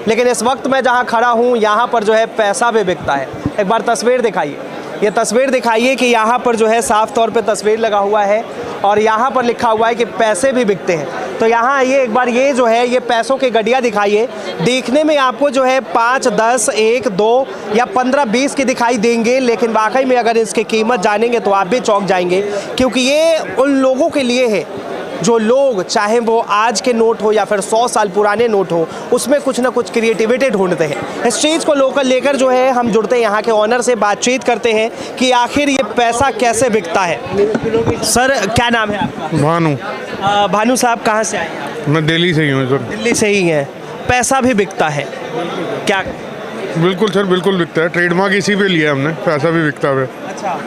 लेकिन इस वक्त मैं जहाँ खड़ा हूँ यहाँ पर जो है पैसा भी बिकता है। एक बार तस्वीर दिखाइए, ये तस्वीर दिखाइए कि यहाँ पर जो है साफ तौर पे तस्वीर लगा हुआ है और यहाँ पर लिखा हुआ है कि पैसे भी बिकते हैं। तो यहाँ आइए, एक बार ये जो है ये पैसों की गड्डियाँ दिखाइए। देखने में आपको जो है 5, 10, 1, 2 या 15, 20 की दिखाई देंगे, लेकिन वाकई में अगर इसकी कीमत जानेंगे तो आप भी चौंक जाएंगे, क्योंकि ये उन लोगों के लिए है जो लोग, चाहे वो आज के नोट हो या फिर 100 साल पुराने नोट हो, उसमें कुछ ना कुछ क्रिएटिविटी ढूंढते हैं। इस चीज़ को लोकल लेकर जो है हम जुड़ते हैं, यहाँ के ऑनर से बातचीत करते हैं कि आखिर ये पैसा कैसे बिकता है। सर क्या नाम है आपका? भानु। भानु साहब कहाँ से आए हैं? मैं दिल्ली से ही हूँ सर। दिल्ली से ही हैं। पैसा भी बिकता है क्या? बिल्कुल सर, बिल्कुल बिकता है। ट्रेडमार्क इसी पे लिया हमने, पैसा भी बिकता है। अच्छा,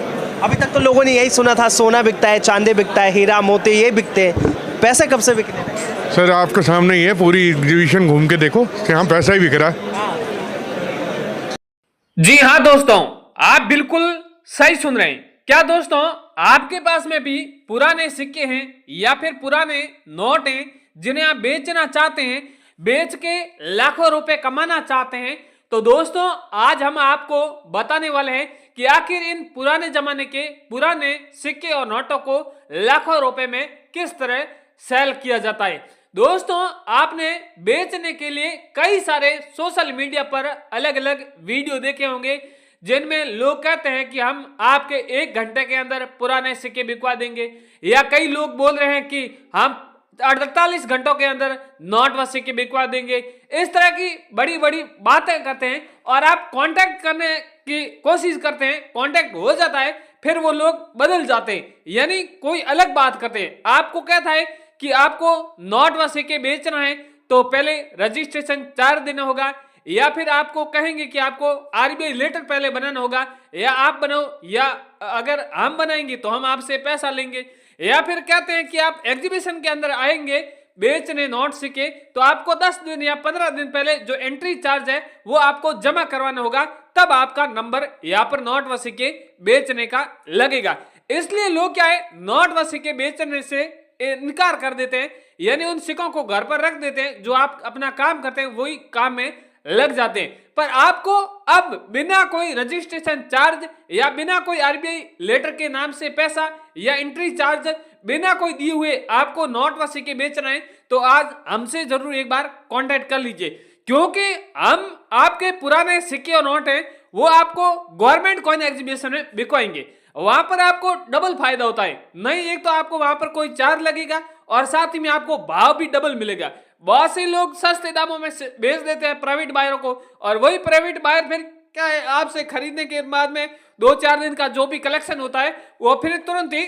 अभी तक तो लोगों ने यही सुना था सोना बिकता है, चांदी बिकता है, हीरा मोती ये बिकते हैं। पैसे कब से बिकने लगे? सर आपके सामने ही है, पूरी एग्जीबिशन घूम के देखो कि यहाँ पैसा ही बिक रहा है। जी हाँ दोस्तों, आप बिल्कुल सही सुन रहे हैं। क्या दोस्तों, आपके पास में भी पुराने सिक्के हैं या फिर पुराने नोट हैं जिन्हें आप बेचना चाहते हैं, बेच के लाखों रुपए कमाना चाहते हैं, तो दोस्तों आज हम आपको बताने वाले हैं कि आखिर इन पुराने जमाने के पुराने सिक्के और नोटों को लाखों रुपए में किस तरह सेल किया जाता है। दोस्तों आपने बेचने के लिए कई सारे सोशल मीडिया पर अलग अलग वीडियो देखे होंगे जिनमें लोग कहते हैं कि हम आपके 1 घंटे के अंदर पुराने सिक्के बिकवा देंगे, या कई लोग बोल रहे हैं कि हम 48 घंटों के अंदर नोट व सिक्के बिकवा देंगे। इस तरह की बड़ी बड़ी बातें करते हैं और आप कांटेक्ट करने की कोशिश करते हैं, कांटेक्ट हो जाता है, फिर वो लोग बदल जाते हैं, यानी कोई अलग बात करते हैं। आपको कहता है कि आपको नोट व सिक्के बेचना है तो पहले रजिस्ट्रेशन 4 दिन होगा, या फिर आपको कहेंगे कि आपको आरबीआई लेटर पहले बनाना होगा, या आप बनाओ, या अगर हम बनाएंगे तो हम आपसे पैसा लेंगे, या फिर कहते हैं कि आप एग्जीबिशन के अंदर आएंगे बेचने नोट सिक्के तो आपको 10 दिन या 15 दिन पहले जो एंट्री चार्ज है वो आपको जमा करवाना होगा, तब आपका नंबर यहाँ पर नोट व सिक्के बेचने का लगेगा। इसलिए लोग क्या है, नोट व सिक्के बेचने से इनकार कर देते हैं, यानी उन सिक्कों को घर पर रख देते हैं, जो आप अपना काम करते हैं वही काम में लग जाते हैं। पर आपको अब बिना कोई रजिस्ट्रेशन चार्ज या बिना कोई आरबीआई लेटर के नाम से पैसा या एंट्री चार्ज बिना कोई दिए हुए आपको नोट व सिक्के बेचना है तो आज हमसे जरूर एक बार कांटेक्ट कर लीजिए, क्योंकि हम आपके पुराने सिक्के और नोट हैं वो आपको गवर्नमेंट कॉइन एग्जीबिशन में बिकवाएंगे। वहां पर आपको डबल फायदा होता है। नहीं, एक तो आपको वहां पर कोई चार्ज लगेगा और साथ ही में आपको भाव भी डबल मिलेगा। बहुत से लोग सस्ते दामों में बेच देते हैं प्राइवेट बायरों को, और वही प्राइवेट बायर फिर क्या है, आपसे खरीदने के बाद में 2-4 दिन का जो भी कलेक्शन होता है वो फिर तुरंत ही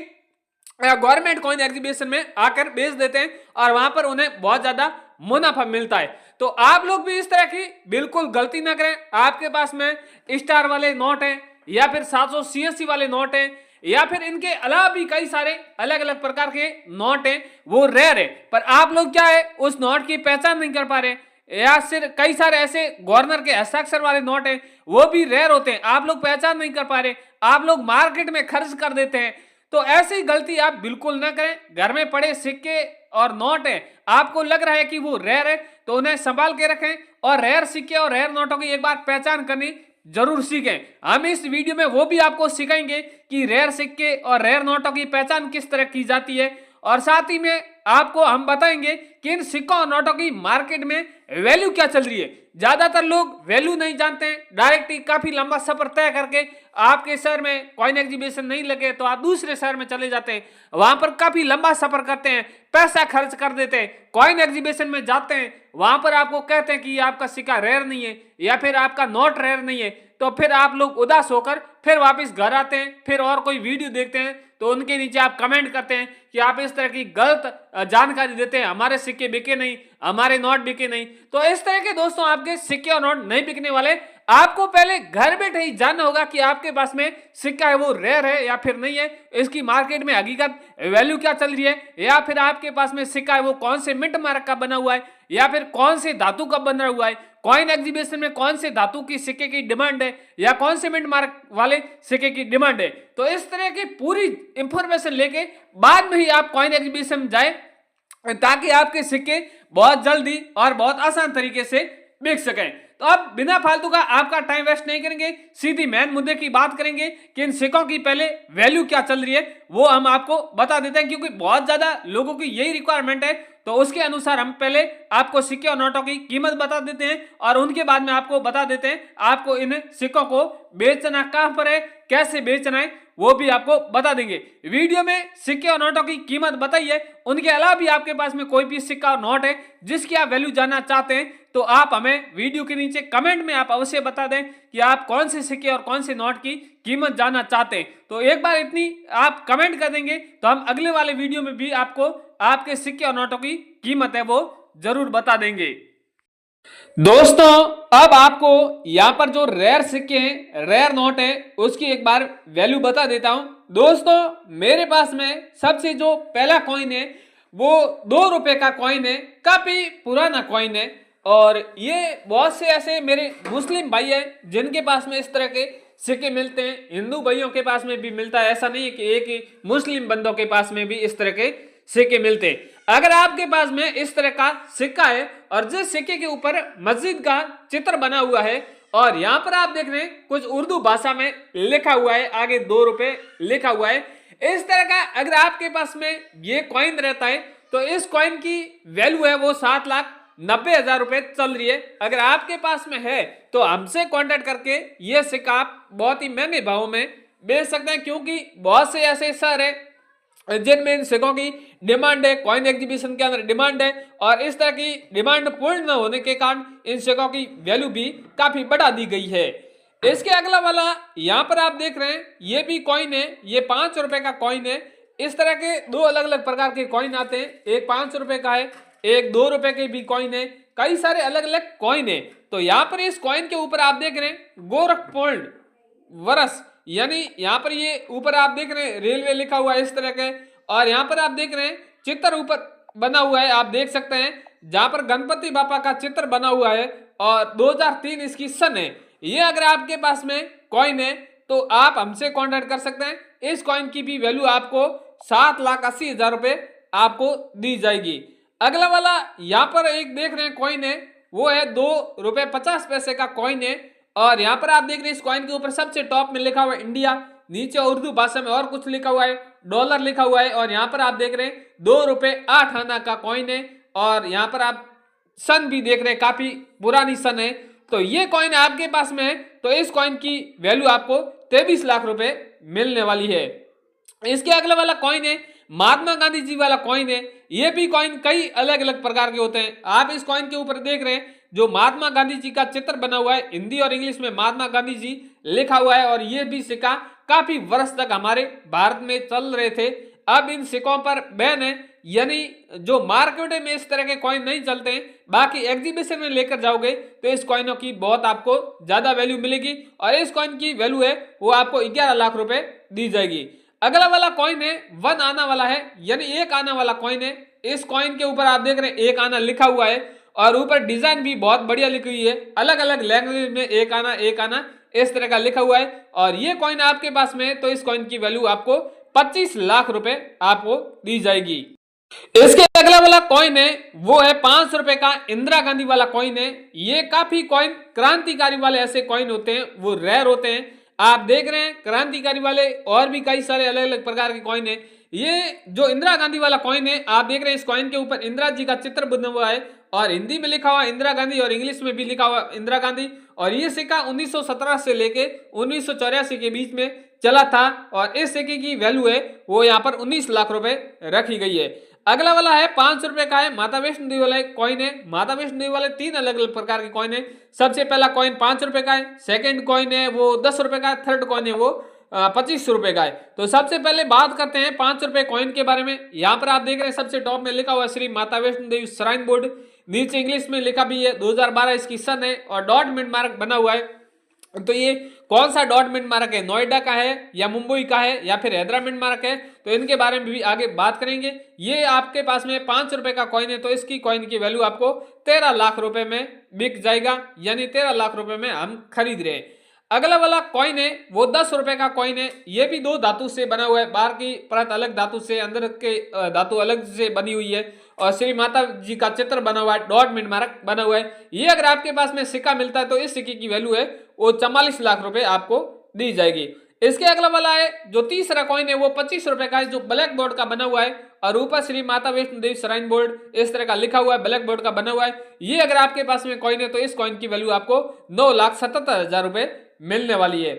गवर्नमेंट कॉइन एग्जीबिशन में आकर बेच देते हैं और वहां पर उन्हें बहुत ज्यादा मुनाफा मिलता है। तो आप लोग भी इस तरह की बिल्कुल गलती ना करें। आपके पास में स्टार वाले नोट हैं या फिर 780 वाले नोट हैं या फिर इनके अलावा भी कई सारे अलग अलग प्रकार के नोट हैं, वो रेयर है, पर आप लोग क्या है उस नोट की पहचान नहीं कर पा रहे, या सिर्फ कई सारे ऐसे गवर्नर के हस्ताक्षर वाले नोट हैं वो भी रेयर होते हैं, आप लोग पहचान नहीं कर पा रहे, आप लोग मार्केट में खर्च कर देते हैं। तो ऐसी गलती आप बिल्कुल ना करें। घर में पड़े सिक्के और नोट है, आपको लग रहा है कि वो रेयर है तो उन्हें संभाल के रखें और रेयर सिक्के और रेयर नोटों की एक बार पहचान करनी जरूर सीखें। हम इस वीडियो में वो भी आपको सिखाएंगे कि रेयर सिक्के और रेयर नोटों की पहचान किस तरह की जाती है, और साथ ही में आपको हम बताएंगे कि इन सिक्कों और नोटों की मार्केट में वैल्यू क्या चल रही है। ज्यादातर लोग वैल्यू नहीं जानते हैं, डायरेक्ट ही काफी लंबा सफर तय करके आपके शहर में कॉइन एग्जीबिशन नहीं लगे तो आप दूसरे शहर में चले जाते हैं, वहां पर काफी लंबा सफर करते हैं, पैसा खर्च कर देते हैं, कॉइन एग्जीबिशन में जाते हैं, वहां पर आपको कहते हैं कि ये आपका सिक्का रेयर नहीं है या फिर आपका नोट रेयर नहीं है, तो फिर आप लोग उदास होकर फिर वापस घर आते हैं, फिर और कोई वीडियो देखते हैं तो उनके नीचे आप कमेंट करते हैं कि आप इस तरह की गलत जानकारी देते हैं, हमारे सिक्के बिके नहीं, हमारे नोट बिके नहीं। तो इस तरह के दोस्तों आपके सिक्के और नोट नहीं बिकने वाले। आपको पहले घर बैठे ही जानना होगा कि आपके पास में सिक्का है वो रेयर है या फिर नहीं है, इसकी मार्केट में हकीकत वैल्यू क्या चल रही है, या फिर आपके पास में सिक्का है वो कौन से मिंट मार्क का बना हुआ है या फिर कौन से धातु का बना हुआ है, कॉइन एग्जीबिशन में कौन से धातु की सिक्के की डिमांड है या कौन से मिंट मार्क वाले सिक्के की डिमांड है। तो इस तरह की पूरी इंफॉर्मेशन लेके बाद में ही आप कॉइन एग्जीबिशन जाए ताकि आपके सिक्के बहुत जल्दी और बहुत आसान तरीके से बिक सकें। तो अब बिना फालतू का आपका टाइम वेस्ट नहीं करेंगे, सीधी मेन मुद्दे की बात करेंगे कि इन सिक्कों की पहले वैल्यू क्या चल रही है वो हम आपको बता देते हैं, क्योंकि बहुत ज्यादा लोगों की यही रिक्वायरमेंट है। तो उसके अनुसार हम पहले आपको सिक्के और नोटों की कीमत बता देते हैं और उनके बाद में आपको बता देते हैं आपको इन सिक्कों को बेचना कहां पर है, कैसे बेचना है वो भी आपको बता देंगे। वीडियो में सिक्के और नोटों की कीमत बताइए, उनके अलावा भी आपके पास में कोई भी सिक्का और नोट है जिसकी आप वैल्यू जानना चाहते हैं तो आप हमें वीडियो के नीचे कमेंट में आप अवश्य बता दें कि आप कौन से सिक्के और कौन से नोट की कीमत जानना चाहते हैं। तो एक बार इतनी आप कमेंट कर देंगे तो हम अगले वाले वीडियो में भी आपको आपके सिक्के और नोटों की कीमत है वो जरूर बता देंगे। दोस्तों अब आपको यहां पर जो रेयर सिक्के हैं, रेयर नोट है, उसकी एक बार वैल्यू बता देता हूं। दोस्तों मेरे पास में सबसे जो पहला कॉइन है वो 2 रुपए का कॉइन है, काफी पुराना कॉइन है और ये बहुत से ऐसे मेरे मुस्लिम भाई हैं जिनके पास में इस तरह के सिक्के मिलते हैं, हिंदू भाइयों के पास में भी मिलता है। ऐसा नहीं है कि एक ही मुस्लिम बंदों के पास में भी इस तरह के सिक्के मिलते हैं। अगर आपके पास में इस तरह का सिक्का है और जिस सिक्के के ऊपर मस्जिद का चित्र बना हुआ है और यहाँ पर आप देख रहे हैं कुछ उर्दू भाषा में लिखा हुआ है, आगे 2 रुपए लिखा हुआ है, इस तरह का अगर आपके पास में ये कॉइन रहता है तो इस कॉइन की वैल्यू है वो 7,90,000 रुपए चल रही है। अगर आपके पास में है तो हमसे कांटेक्ट करके ये सिक्का आप बहुत ही महंगे भाव में बेच सकते हैं, क्योंकि बहुत से ऐसे शहर है जिनमें इन सिक्कों की डिमांड है, कॉइन एग्जीबिशन के अंदर डिमांड है और इस तरह की डिमांड पूर्ण न होने के कारण इन सिक्कों की वैल्यू भी काफी बढ़ा दी गई है। इसके अगला वाला यहाँ पर आप देख रहे हैं ये भी कॉइन है, ये 5 रुपए का कॉइन है। इस तरह के 2 अलग अलग प्रकार के कॉइन आते हैं, एक 5 रुपए का है, एक 2 रुपए के भी कॉइन है, कई सारे अलग अलग कॉइन है। तो यहाँ पर इस कॉइन के ऊपर आप देख रहे हैं गोरखपुर वर्ष, यानी यहाँ पर ये ऊपर आप देख रहे हैं रेलवे लिखा हुआ है इस तरह के, और यहाँ पर आप देख रहे हैं चित्र ऊपर बना हुआ है, आप देख सकते हैं जहां पर गणपति बापा का चित्र बना हुआ है और 2003 इसकी सन है। ये अगर आपके पास में कॉइन है तो आप हमसे कांटेक्ट कर सकते हैं। इस कॉइन की भी वैल्यू आपको 7,80,000 रुपए आपको दी जाएगी। अगला वाला यहाँ पर एक देख रहे हैं कॉइन है, वो है 2 रुपए 50 पैसे का कॉइन है और यहाँ पर आप देख रहे हैं इस कॉइन के ऊपर सबसे टॉप में लिखा हुआ है इंडिया, नीचे उर्दू भाषा में और कुछ लिखा हुआ है, डॉलर लिखा हुआ है और यहाँ पर आप देख रहे हैं 2 रुपए 8 आना का कॉइन है और यहाँ पर आप सन भी देख रहे हैं, काफी पुरानी सन है। तो ये कॉइन आपके पास में है तो इस कॉइन की वैल्यू आपको 23 लाख रुपए मिलने वाली है। इसके अगला वाला कॉइन है महात्मा गांधी जी वाला कॉइन है। ये भी कॉइन कई अलग अलग प्रकार के होते हैं। आप इस कॉइन के ऊपर देख रहे हैं जो महात्मा गांधी जी का चित्र बना हुआ है, हिंदी और इंग्लिश में महात्मा गांधी जी लिखा हुआ है और ये भी सिक्का काफी वर्ष तक हमारे भारत में चल रहे थे। अब इन सिक्कों पर बैन है, यानी जो मार्केट में इस तरह के कॉइन नहीं चलते हैं, बाकी एग्जीबिशन में लेकर जाओगे तो इस कॉइनों की बहुत आपको ज्यादा वैल्यू मिलेगी और इस कॉइन की वैल्यू है वो आपको 11 लाख रुपए दी जाएगी। अगला वाला कॉइन है 1 आना वाला है, यानी 1 आना वाला कॉइन है। इस कॉइन के ऊपर आप देख रहे हैं 1 आना लिखा हुआ है और ऊपर डिजाइन भी बहुत बढ़िया लिखी हुई है, अलग अलग लैंग्वेज में 1 आना इस तरह का लिखा हुआ है और ये कॉइन आपके पास में है तो इस कॉइन की वैल्यू आपको 25 लाख रुपए आपको दी जाएगी। इसके अगला वाला कॉइन है वो है 5 रुपए का इंदिरा गांधी वाला कॉइन है। ये काफी कॉइन क्रांतिकारी वाले ऐसे कॉइन होते हैं, वो रेयर होते हैं। आप देख रहे हैं क्रांतिकारी वाले और भी कई सारे अलग अलग प्रकार के कॉइन है। ये जो इंदिरा गांधी वाला कॉइन है आप देख रहे हैं इस कॉइन के ऊपर इंदिरा जी का चित्र बना हुआ है और हिंदी में लिखा हुआ इंदिरा गांधी और इंग्लिश में भी लिखा हुआ इंदिरा गांधी और ये सिक्का 1917 से लेके 1984 के बीच में चला था और इस सिक्के की वैल्यू है वो यहाँ पर 19 लाख रुपए रखी गई है। अगला वाला है 5 रुपए का है, माता वैष्णो देवी वाला कॉइन है। माता वैष्णो देवी वाले 3 अलग अलग प्रकार के कॉइन है। सबसे पहला कॉइन 5 रुपए का है, सेकंड कॉइन है वो 10 रुपए का है, थर्ड कॉइन है वो 25 रुपए का है। तो सबसे पहले बात करते हैं 5 रुपए कॉइन के बारे में। यहाँ पर आप देख रहे हैं सबसे टॉप में लिखा हुआ है श्री माता वैष्णो देवी श्राइन बोर्ड, नीचे इंग्लिश में लिखा भी है 2012 इसकी सन है और डॉट मिड मार्क बना हुआ है। तो ये कौन सा डॉट मिड मार्क है, नोएडा का है या मुंबई का है या फिर हैदराबाद मार्क है, तो इनके बारे में भी आगे बात करेंगे। ये आपके पास में 5 रुपए का कॉइन है तो इसकी कॉइन की वैल्यू आपको 13 लाख रुपए में बिक जाएगा, यानी 13 लाख रुपए में हम खरीद रहे हैं। अगला वाला कॉइन है वो 10 रुपए का कॉइन है। ये भी 2 धातु से बना हुआ है, बाहर की परत अलग धातु से, अंदर के धातु अलग से बनी हुई है और श्री माता जी का चित्र बना हुआ है, डॉट मिनट मार्क बना हुआ है। ये अगर आपके पास में सिक्का मिलता है तो इस सिक्के की वैल्यू है वो 44 लाख रुपए आपको दी जाएगी। इसके अगला वाला है जो तीसरा कॉइन है वो 25 रुपए का है, जो ब्लैक बोर्ड का बना हुआ है और ऊपर श्री माता वैष्णो देवी श्राइन बोर्ड इस तरह का लिखा हुआ है, ब्लैक बोर्ड का बना हुआ है। ये अगर आपके पास में कॉइन है तो इस कॉइन की वैल्यू आपको 9,77,000 रुपए मिलने वाली है।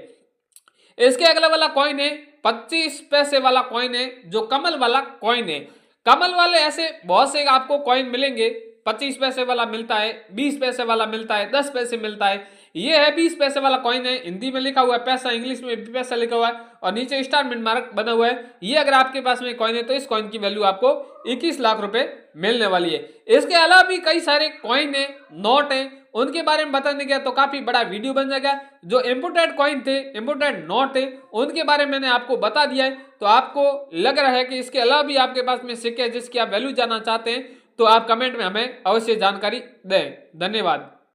इसके अगला वाला कॉइन है 25 पैसे वाला कॉइन है, जो कमल वाला कॉइन है। कमल वाले ऐसे बहुत से आपको कॉइन मिलेंगे, 25 पैसे वाला मिलता है, 20 पैसे वाला मिलता है, 10 पैसे मिलता है। ये है 20 पैसे वाला कॉइन है, हिंदी में लिखा हुआ है पैसा, इंग्लिश में भी पैसा लिखा हुआ है और नीचे स्टार मिनट मार्क बना हुआ है। ये अगर आपके पास में कॉइन है तो इस कॉइन की वैल्यू आपको 21 लाख रुपए मिलने वाली है। इसके अलावा भी कई सारे कॉइन है, नोट है, उनके बारे में बताने गया तो काफी बड़ा वीडियो बन जाएगा। जो इम्पोर्टेड कॉइन थे, इम्पोर्टेड नोट थे, उनके बारे में मैंने आपको बता दिया है। तो आपको लग रहा है कि इसके अलावा भी आपके पास में सिक्के जिसकी आप वैल्यू जानना चाहते हैं तो आप कमेंट में हमें अवश्य जानकारी दें। धन्यवाद।